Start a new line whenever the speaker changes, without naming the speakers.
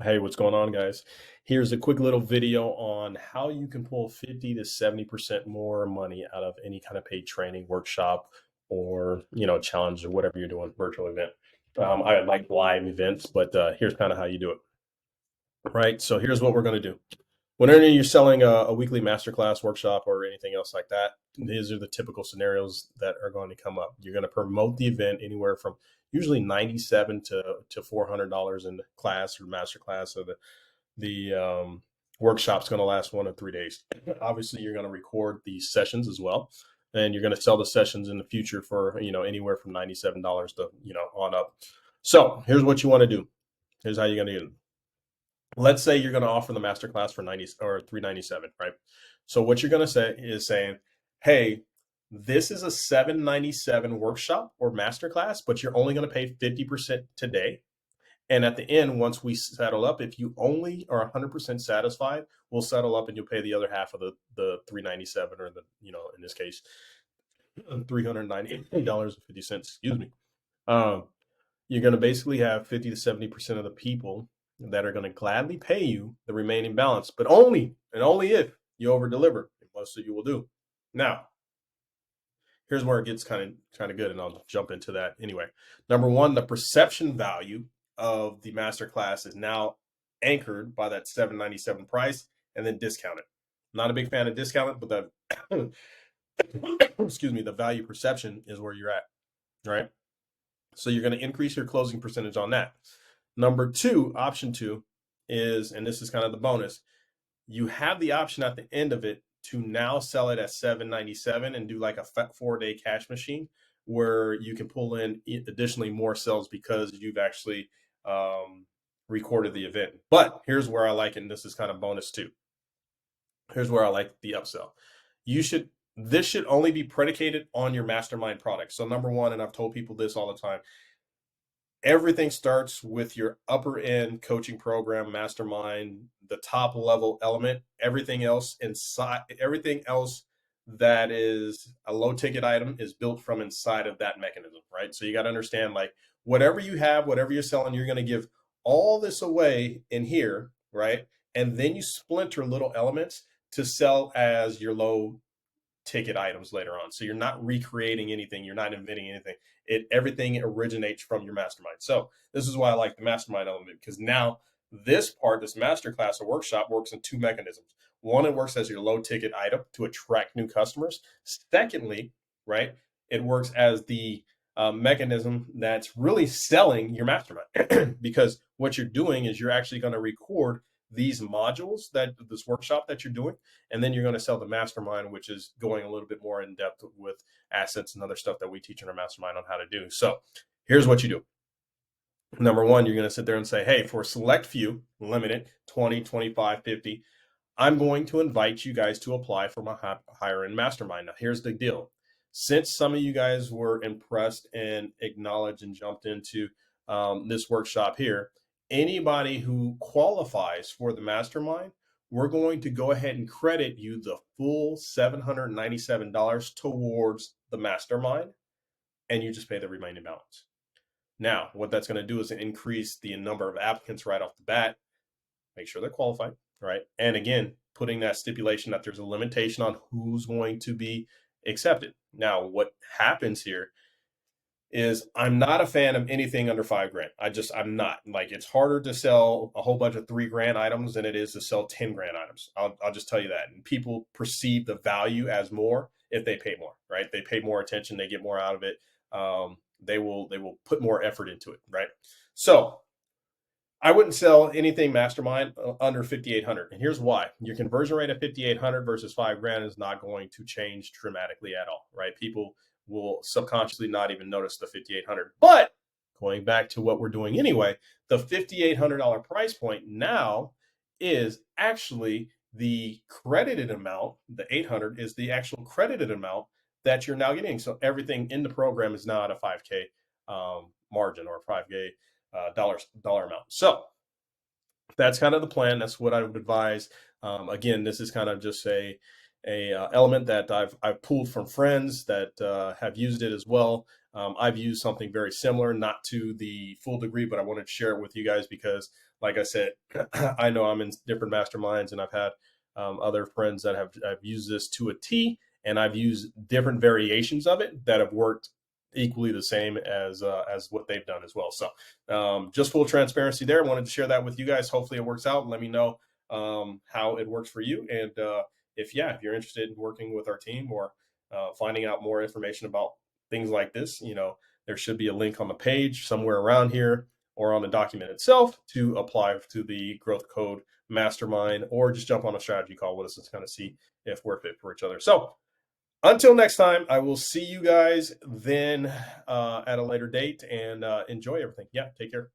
Hey, what's going on, guys? Here's a quick little video on how you can pull 50 to 70% more money out of any kind of paid training, workshop, or challenge or whatever you're doing, virtual event. I like live events, but here's kind of how you do it, right? So here's what we're going to do. Whenever you're selling a weekly masterclass, workshop, or anything else like that, these are the typical scenarios that are going to come up. You're going to promote the event anywhere from usually 97 to $400 in the class or masterclass, or the workshop's going to last 1 to 3 days. Obviously, you're going to record these sessions as well, and you're going to sell the sessions in the future for anywhere from $97 to on up. So here's what you want to do. Here's how you're going to do it. Let's say you're going to offer the masterclass for 90 or 397, right? So what you're going to say is saying, hey, this is a 797 workshop or masterclass, but you're only going to pay 50% today. And at the end, once we settle up, if you only are 100% satisfied, we'll settle up and you'll pay the other half of the 397, or in this case, $398.50. Excuse me. Um, you're going to basically have 50 to 70% of the people that are going to gladly pay you the remaining balance, but only and only if you over deliver. Most of you will do. Now, here's where it gets kind of good, and I'll jump into that anyway. Number one, the perception value of the masterclass is now anchored by that $797 price and then discounted. Not a big fan of discounted, but the excuse me, the value perception is where you're at, right? So you're going to increase your closing percentage on that. Number two, option two is, and this is kind of the bonus, you have the option at the end of it to now sell it at $797 and do like a 4-day cash machine where you can pull in additionally more sales because you've actually recorded the event. But here's where I like it, and this is kind of bonus too. Here's where I like the upsell. This should only be predicated on your mastermind product. So number one, and I've told people this all the time, everything starts with your upper end coaching program, mastermind, the top level element. Everything else that is a low ticket item is built from inside of that mechanism, right? So you got to understand, like, whatever you have, whatever you're selling, you're going to give all this away in here, right? And then you splinter little elements to sell as your low ticket items later on. So you're not recreating anything, you're not inventing anything. Everything originates from your mastermind. So this is why I like the mastermind element, because now this masterclass or workshop works in two mechanisms. One, it works as your low ticket item to attract new customers. Secondly, right, it works as the mechanism that's really selling your mastermind because what you're doing is you're actually going to record these modules, that this workshop that you're doing, and then you're going to sell the mastermind, which is going a little bit more in depth with assets and other stuff that we teach in our mastermind on how to do. So here's what you do. Number one, you're going to sit there and say, hey, for a select few, limited 20, 25, 50, I'm going to invite you guys to apply for my higher end mastermind. Now, here's the deal. Since some of you guys were impressed and acknowledged and jumped into this workshop here, anybody who qualifies for the mastermind, we're going to go ahead and credit you the full $797 towards the mastermind, and you just pay the remaining balance. Now, what that's going to do is increase the number of applicants right off the bat, make sure they're qualified, right? And again, putting that stipulation that there's a limitation on who's going to be accepted. Now, what happens here is I'm not a fan of anything under $5,000. I'm not. Like, it's harder to sell a whole bunch of $3,000 items than it is to sell $10,000 items. I'll just tell you that. And people perceive the value as more if they pay more, right? They pay more attention, they get more out of it. They will put more effort into it, right? So I wouldn't sell anything mastermind under 5,800, and here's why. Your conversion rate of 5,800 versus $5,000 is not going to change dramatically at all, right? People will subconsciously not even notice the 5,800. But going back to what we're doing anyway, the $5,800 price point now is actually the credited amount. The 800 is the actual credited amount that you're now getting. So everything in the program is now at a 5K margin, or a 5K dollar amount. So that's kind of the plan. That's what I would advise. Again, this is kind of just a element that I've pulled from friends that have used it as well. I've used something very similar, not to the full degree, but I wanted to share it with you guys because, like I said, I know I'm in different masterminds, and I've had other friends that have used this to a T, and I've used different variations of it that have worked equally the same as what they've done as well. So just full transparency there. I wanted to share that with you guys. Hopefully it works out. Let me know how it works for you. And if you're interested in working with our team or finding out more information about things like this, there should be a link on the page somewhere around here or on the document itself to apply to the Growth Code Mastermind, or just jump on a strategy call with us and kind of see if we're fit for each other. So until next time, I will see you guys then at a later date, and enjoy everything. Yeah, take care.